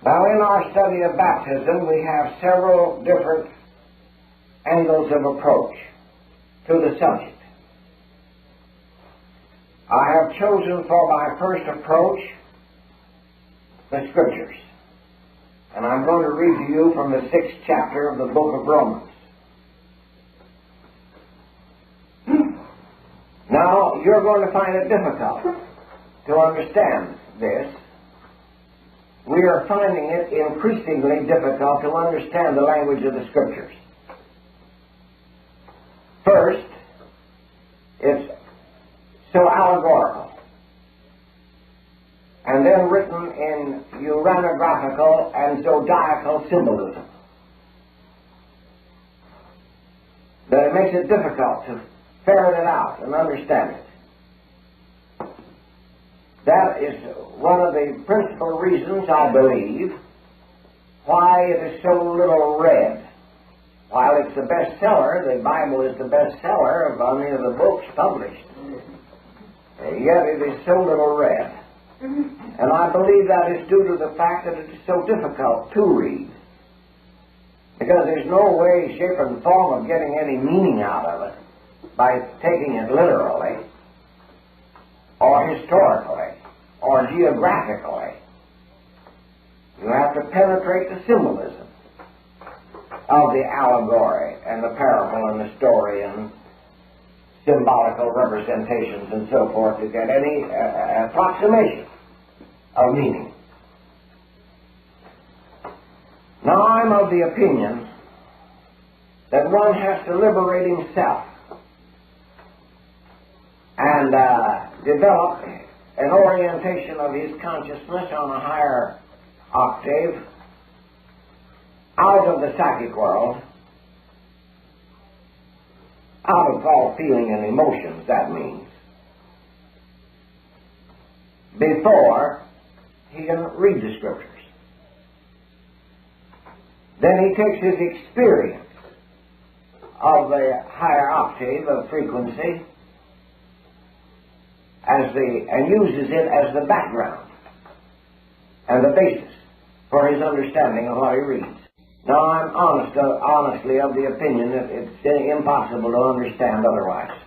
Now, in our study of baptism, we have several different angles of approach to the subject. I have chosen for my first approach the Scriptures. And I'm going to read to you from the 6th chapter of the book of Romans. Now, you're going to find it difficult to understand this. We are finding it increasingly difficult to understand the language of the Scriptures. First, it's so allegorical, and then written in uranographical and zodiacal symbolism, that it makes it difficult to ferret it out and understand it. That is one of the principal reasons, I believe, why it is so little read. While it's the bestseller, the Bible is the bestseller of any of the books published, yet it is so little read. And I believe that is due to the fact that it is so difficult to read, because there's no way, shape, and form of getting any meaning out of it by taking it literally, or historically, or geographically. You have to penetrate the symbolism of the allegory and the parable and the story and symbolical representations and so forth to get any approximation of meaning. Now, I'm of the opinion that one has to liberate himself and develop an orientation of his consciousness on a higher octave out of the psychic world, out of all feeling and emotions, that means, before he can read the Scriptures. Then he takes his experience of the higher octave of frequency and uses it as the background and the basis for his understanding of what he reads. Now, I'm honestly of the opinion that it's impossible to understand otherwise,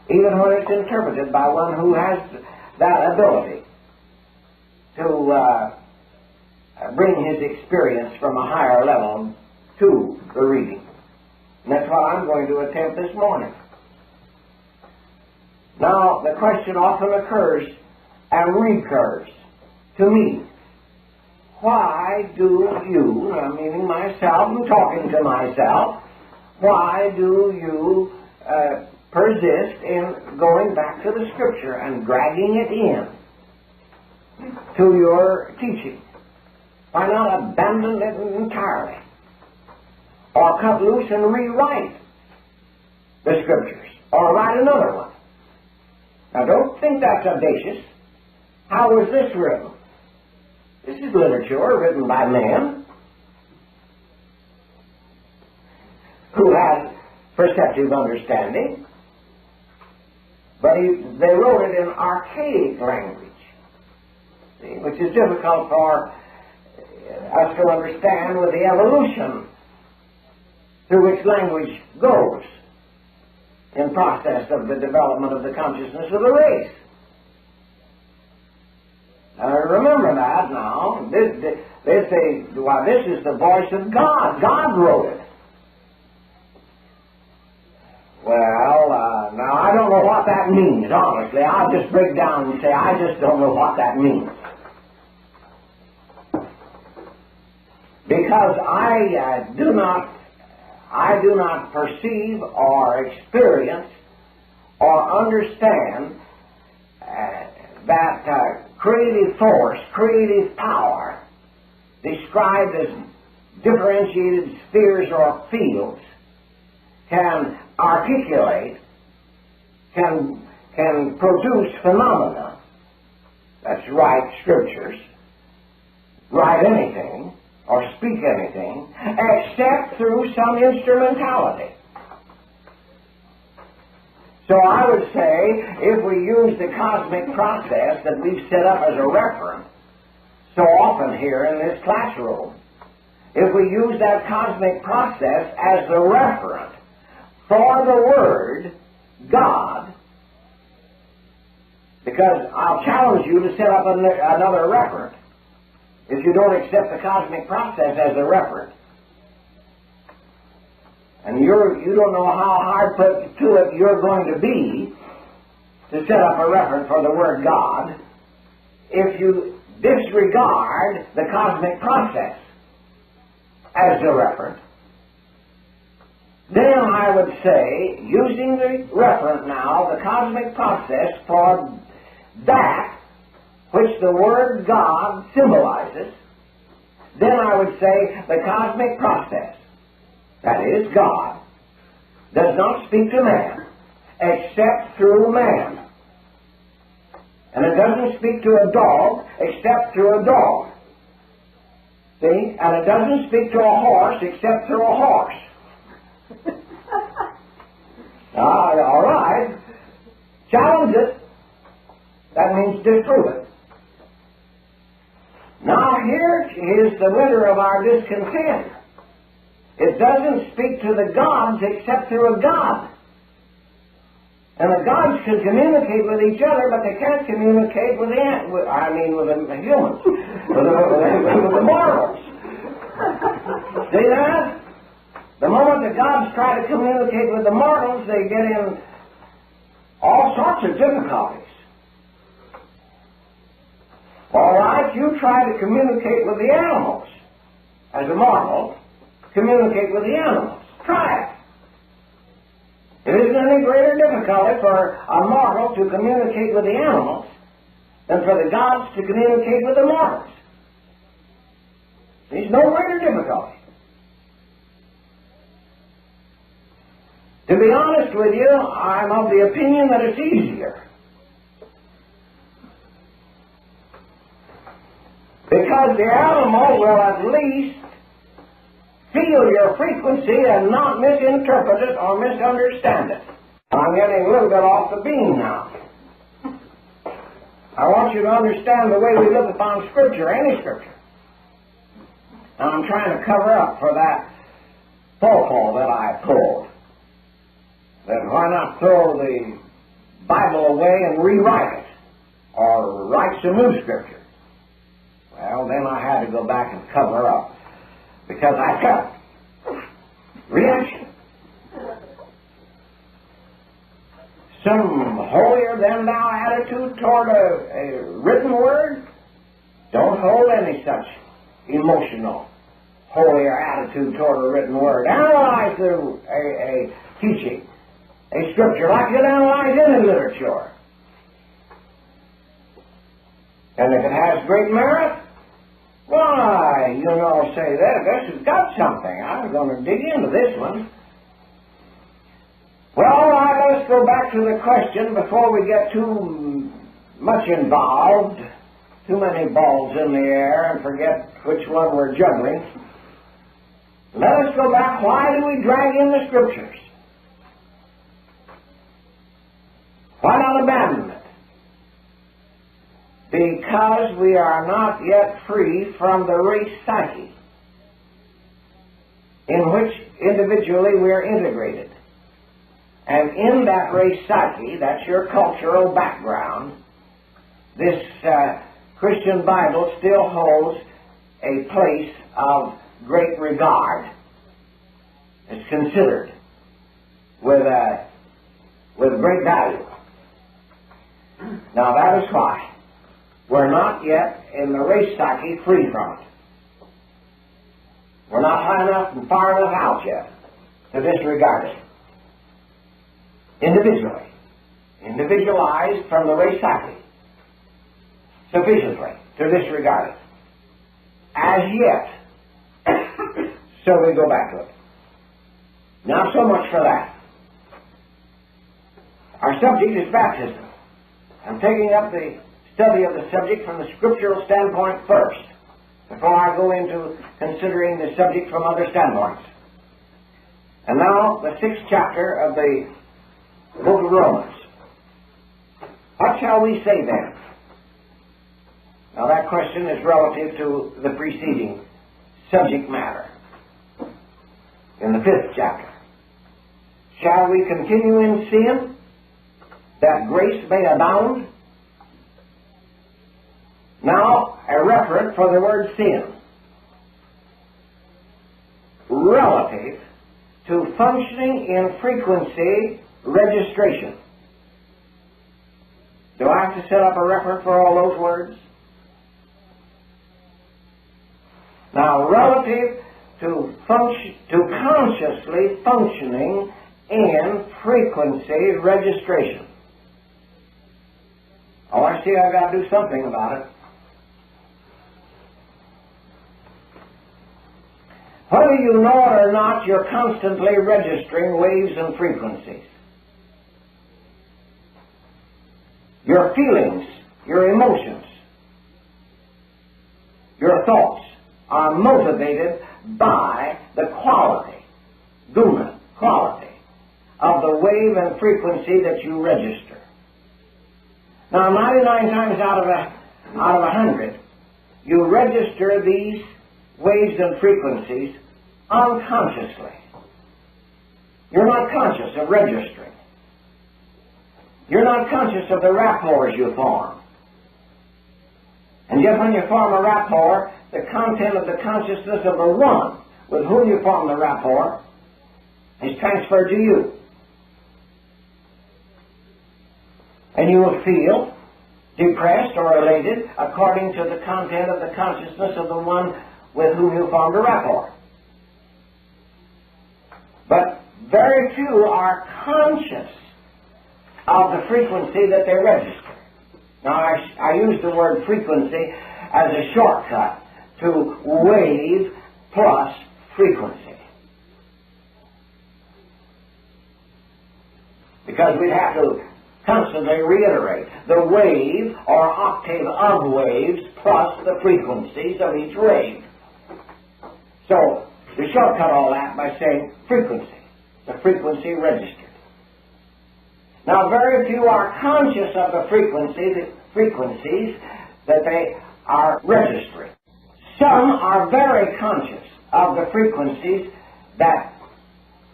even when it's interpreted by one who has that ability to bring his experience from a higher level to the reading. And that's what I'm going to attempt this morning. Now, the question often occurs and recurs to me. Why do you, I'm meaning myself, I'm talking to myself, why do you persist in going back to the Scripture and dragging it in to your teaching? Why not abandon it entirely? Or cut loose and rewrite the Scriptures, or write another one? Now, don't think that's audacious. How was this written? This is literature written by men who had perceptive understanding, but they wrote it in archaic language, see, which is difficult for us to understand with the evolution through which language goes in process of the development of the consciousness of the race. Remember that now. They say, well, this is the voice of God. God wrote it. Well, now I don't know what that means, honestly. I'll just break down and say, I just don't know what that means. Because I do not perceive or experience or understand that creative force, creative power, described as differentiated spheres or fields, can articulate, can produce phenomena. That's write Scriptures, write anything, or speak anything, except through some instrumentality. So I would say, if we use the cosmic process that we've set up as a reference, so often here in this classroom. If we use that cosmic process as the referent for the Word, God, because I'll challenge you to set up another referent if you don't accept the cosmic process as a referent. And you don't know how hard put to it you're going to be to set up a referent for the Word God if you disregard the cosmic process as the referent. Then I would say, using the referent now, the cosmic process for that which the Word God symbolizes, then I would say the cosmic process, that is, God, does not speak to man except through man. And it doesn't speak to a dog except through a dog. See? And it doesn't speak to a horse except through a horse. All right. Challenge it. That means disprove it. Now here is the winter of our discontent. It doesn't speak to the gods except through a God. And the gods can communicate with each other, but they can't communicate with the humans, with the mortals. See that? The moment the gods try to communicate with the mortals, they get in all sorts of difficulties. All right, you try to communicate with the animals. As a mortal, communicate with the animals. Try it. It isn't any greater difficulty for a mortal to communicate with the animals than for the gods to communicate with the mortals. There's no greater difficulty. To be honest with you, I'm of the opinion that it's easier. Because the animal will at least feel your frequency and not misinterpret it or misunderstand it. I'm getting a little bit off the beam now. I want you to understand the way we look upon Scripture, any Scripture. And I'm trying to cover up for that faux that I pulled. That why not throw the Bible away and rewrite it, or write some new Scripture? Well, then I had to go back and cover up, because I felt reaction. Some holier-than-thou attitude toward a written word? Don't hold any such emotional, holier attitude toward a written word. Analyze a teaching, a Scripture, like you'd analyze any literature. And if it has great merit, why, say that this has got something. I'm going to dig into this one. Well, all right, let's go back to the question before we get too much involved, too many balls in the air, and forget which one we're juggling. Let us go back. Why do we drag in the Scriptures? Why not abandon it? Because we are not yet free from the race psyche in which individually we are integrated. And in that race psyche, that's your cultural background, this Christian Bible still holds a place of great regard. It's considered with great value. Now that is why we're not yet in the race psyche free from it. We're not high enough and far enough out yet to disregard it. Individually. Individualized from the race psyche. Sufficiently to disregard it. As yet. So we go back to it. Now so much for that. Our subject is baptism. I'm taking up the study of the subject from the scriptural standpoint first, before I go into considering the subject from other standpoints. And now, the 6th chapter of the book of Romans. What shall we say then? Now that question is relative to the preceding subject matter in the 5th chapter. Shall we continue in sin that grace may abound? Now, a reference for the word sin. Relative to functioning in frequency registration. Do I have to set up a reference for all those words? Now, relative to consciously functioning in frequency registration. Oh, I see I've got to do something about it. Whether you know it or not, you're constantly registering waves and frequencies. Your feelings, your emotions, your thoughts are motivated by the quality, guna, quality, of the wave and frequency that you register. Now, 99 times out of 100, you register these waves and frequencies unconsciously. You're not conscious of registering. You're not conscious of the rapports you form. And yet when you form a rapport, the content of the consciousness of the one with whom you form the rapport is transferred to you. And you will feel depressed or elated according to the content of the consciousness of the one with whom you formed a rapport. But very few are conscious of the frequency that they register. Now, I use the word frequency as a shortcut to wave plus frequency. Because we'd have to constantly reiterate the wave or octave of waves plus the frequencies of each wave. So, we shortcut all that by saying frequency, the frequency registered. Now, very few are conscious of the frequencies that they are registering. Some are very conscious of the frequencies that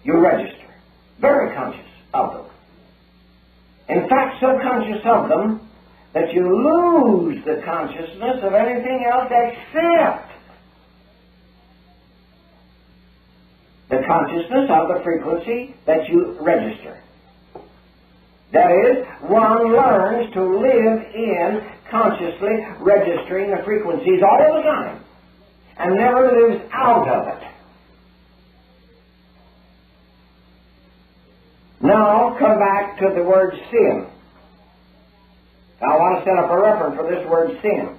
you register. Very conscious of them. In fact, so conscious of them that you lose the consciousness of anything else except the consciousness of the frequency that you register. That is, one learns to live in consciously registering the frequencies all the time and never lives out of it. Now, come back to the word sin. I want to set up a reference for this word sin.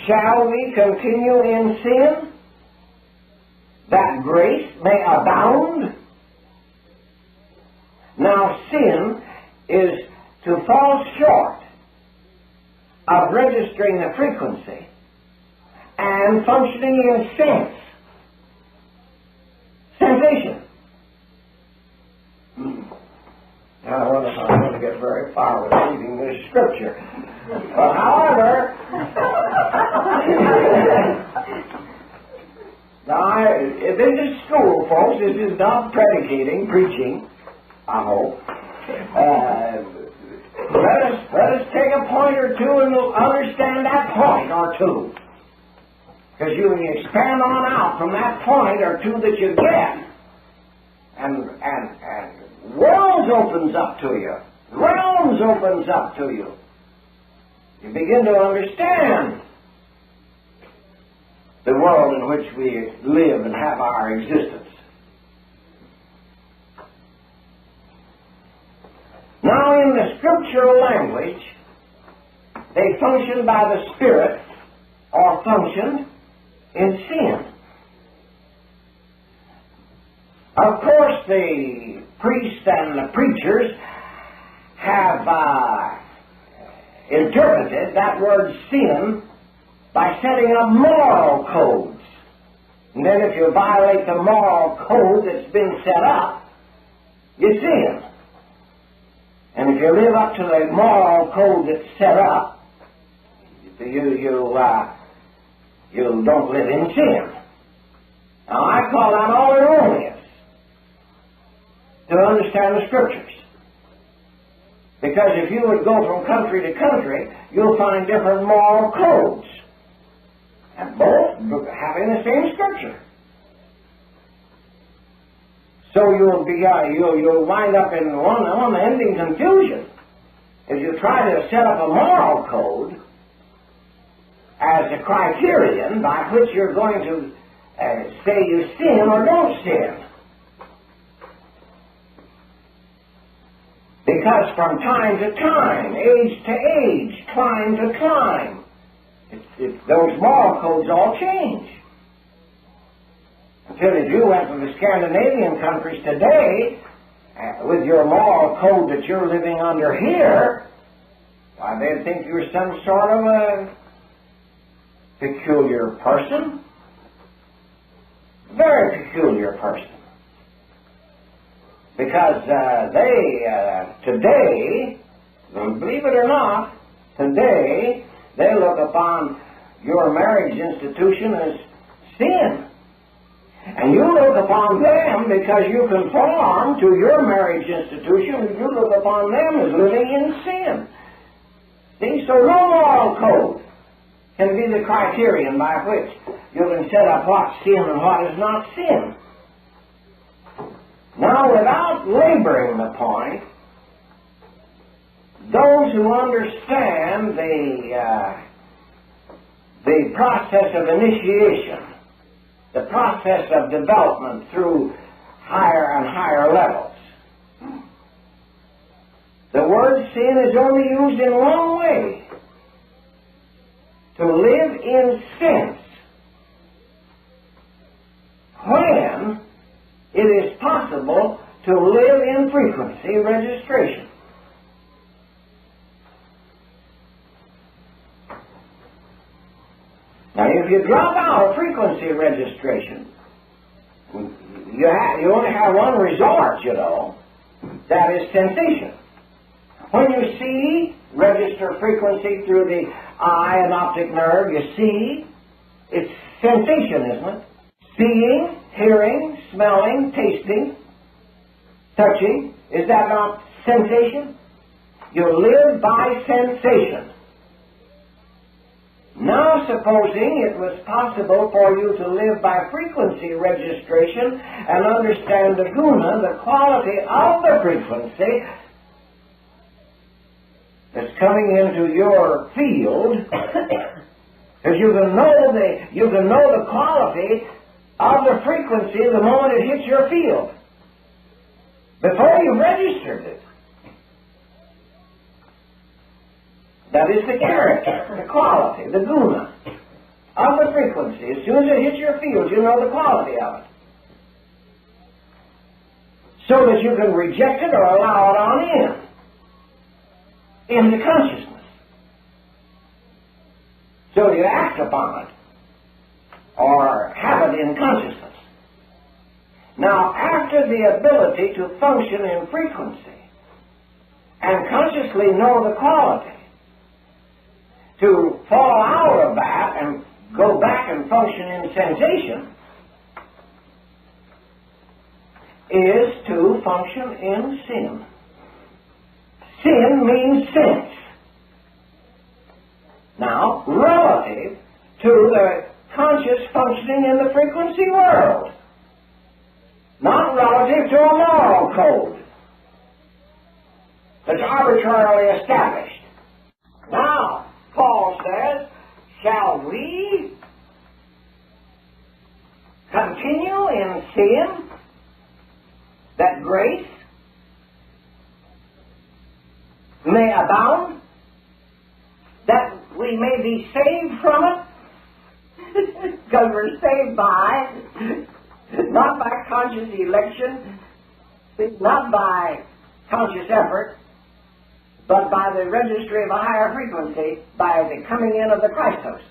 Shall we continue in sin that grace may abound? Now, sin is to fall short of registering the frequency and functioning in sense. Sensation. Now, I wonder if I'm going to get very far with reading this scripture. But however, now, this is school, folks. This is not predicating, preaching, I hope. Let us take a point or two and we'll understand that point or two. Because you can expand on out from that point or two that you get. And worlds opens up to you. Realms opens up to you. You begin to understand the world in which we live and have our existence. Now, in the scriptural language, they function by the Spirit or functioned in sin. Of course, the priests and the preachers have interpreted that word sin by setting up moral codes. And then if you violate the moral code that's been set up, you sin. And if you live up to the moral code that's set up, you don't live in sin. Now, I call that all erroneous to understand the Scriptures. Because if you would go from country to country, you'll find different moral codes, and both having the same Scripture. So you'll wind up in one unending confusion if you try to set up a moral code as a criterion by which you're going to say you sin or don't sin. Because from time to time, age to age, clime to clime, those moral codes all change. Until if you went to the Scandinavian countries today, with your moral code that you're living under here, why, they'd think you're some sort of a peculiar person. Very peculiar person. Because today, believe it or not, today, they look upon your marriage institution as sin. And you look upon them because you conform to your marriage institution, and you look upon them as living in sin. See, so no moral code can be the criterion by which you can set up what's sin and what is not sin. Now, without laboring the point, those who understand the process of initiation, the process of development through higher and higher levels, the word sin is only used in one way: to live in sense, when it is possible to live in frequency registration. Now, if you drop out of frequency registration, you only have one resort, you know. That is sensation. When you see, register frequency through the eye and optic nerve, you see, it's sensation, isn't it? Seeing, hearing, smelling, tasting, touching, is that not sensation? You live by sensation. Now, supposing it was possible for you to live by frequency registration and understand the guna, the quality of the frequency that's coming into your field, because you can know the quality of the frequency the moment it hits your field, before you registered it. That is the character, the quality, the guna of the frequency. As soon as it hits your field, you know the quality of it. So that you can reject it or allow it on into consciousness. So you act upon it or have it in consciousness. Now, after the ability to function in frequency and consciously know the quality, to fall out of that and go back and function in sensation is to function in sin. Sin means sense. Now, relative to the conscious functioning in the frequency world, not relative to a moral code that's arbitrarily established. Now, Paul says, shall we continue in sin that grace may abound, that we may be saved from it? Because we're saved by, not by conscious election, not by conscious effort, but by the registry of a higher frequency, by the coming in of the Christos.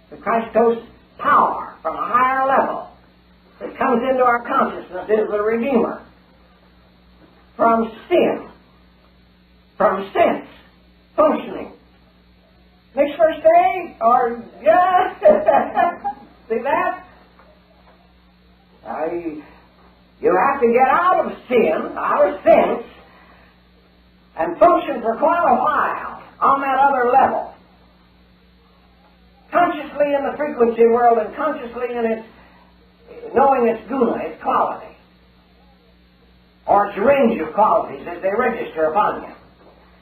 The Christos power from a higher level that comes into our consciousness is the Redeemer. From sin, from sense, functioning. Next verse or just see that? You have to get out of sin, out of sense, and function for quite a while on that other level. Consciously in the frequency world and consciously in its knowing its guna, its quality, or its range of qualities as they register upon you.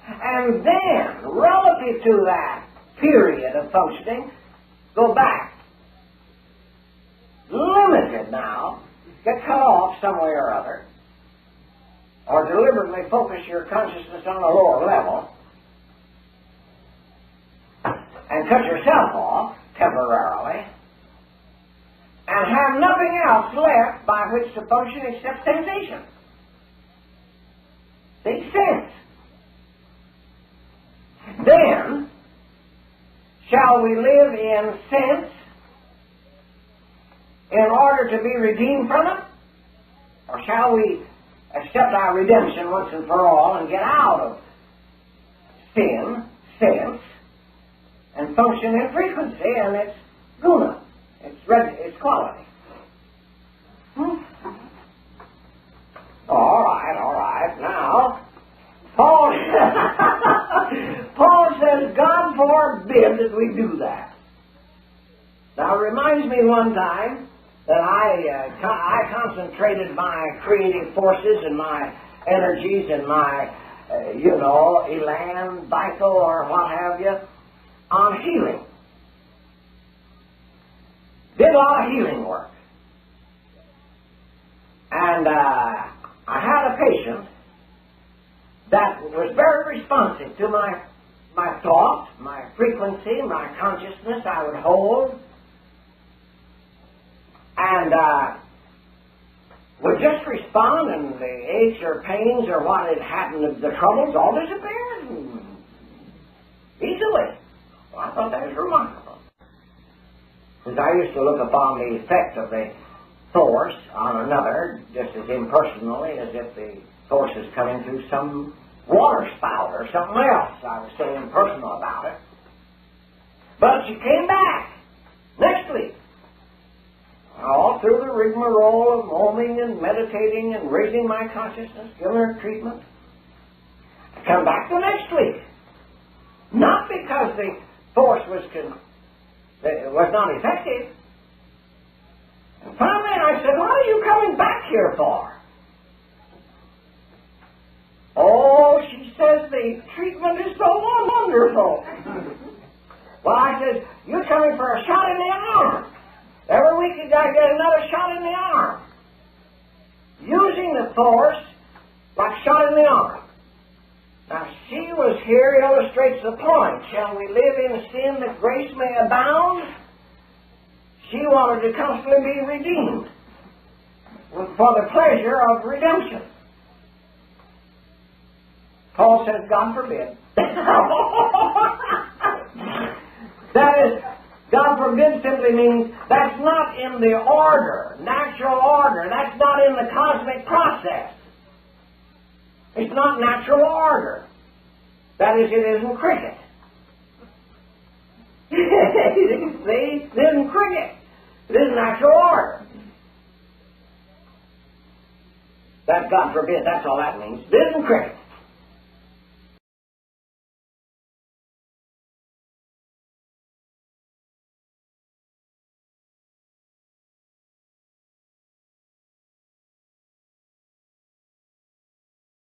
And then, relative to that period of functioning, go back. Limited now, get cut off some way or other, or deliberately focus your consciousness on a lower level, and cut yourself off temporarily, and have nothing else left by which to function except sensation. See, sense. Then, shall we live in sense in order to be redeemed from it? Or shall we accept our redemption once and for all and get out of sin, sense, and function in frequency and its guna, its quality? All right. Now, Paul says, God forbid that we do that. Now, it reminds me one time that I concentrated my creative forces and my energies and my, elan, vital, or what have you, on healing. Did a lot of healing work. And I had a patient that was very responsive to my thought, my frequency, my consciousness I would hold, and would just respond, and the aches or pains or what had happened, the troubles all disappeared easily. Well, I thought that was remarkable. Because I used to look upon the effect of the force on another just as impersonally as if the force is coming through some water spout or something else. I was so impersonal about it. But she came back next week. All through the rigmarole of oming and meditating and raising my consciousness, giving her treatment. I come back the next week. Not because the force was not effective. And finally I said, what are you coming back here for? Oh, she says the treatment is so wonderful. Well, I said, you're coming for a shot in the arm. Every week you got to get another shot in the arm. Using the force like shot in the arm. Now, she was here illustrates the point. Shall we live in sin that grace may abound? She wanted to constantly be redeemed for the pleasure of redemption. Paul says, God forbid. That is, God forbid simply means that's not in the order, natural order. That's not in the cosmic process. It's not natural order. That is, it isn't cricket. See? It isn't cricket. It isn't natural order. That, God forbid, that's all that means. It isn't cricket.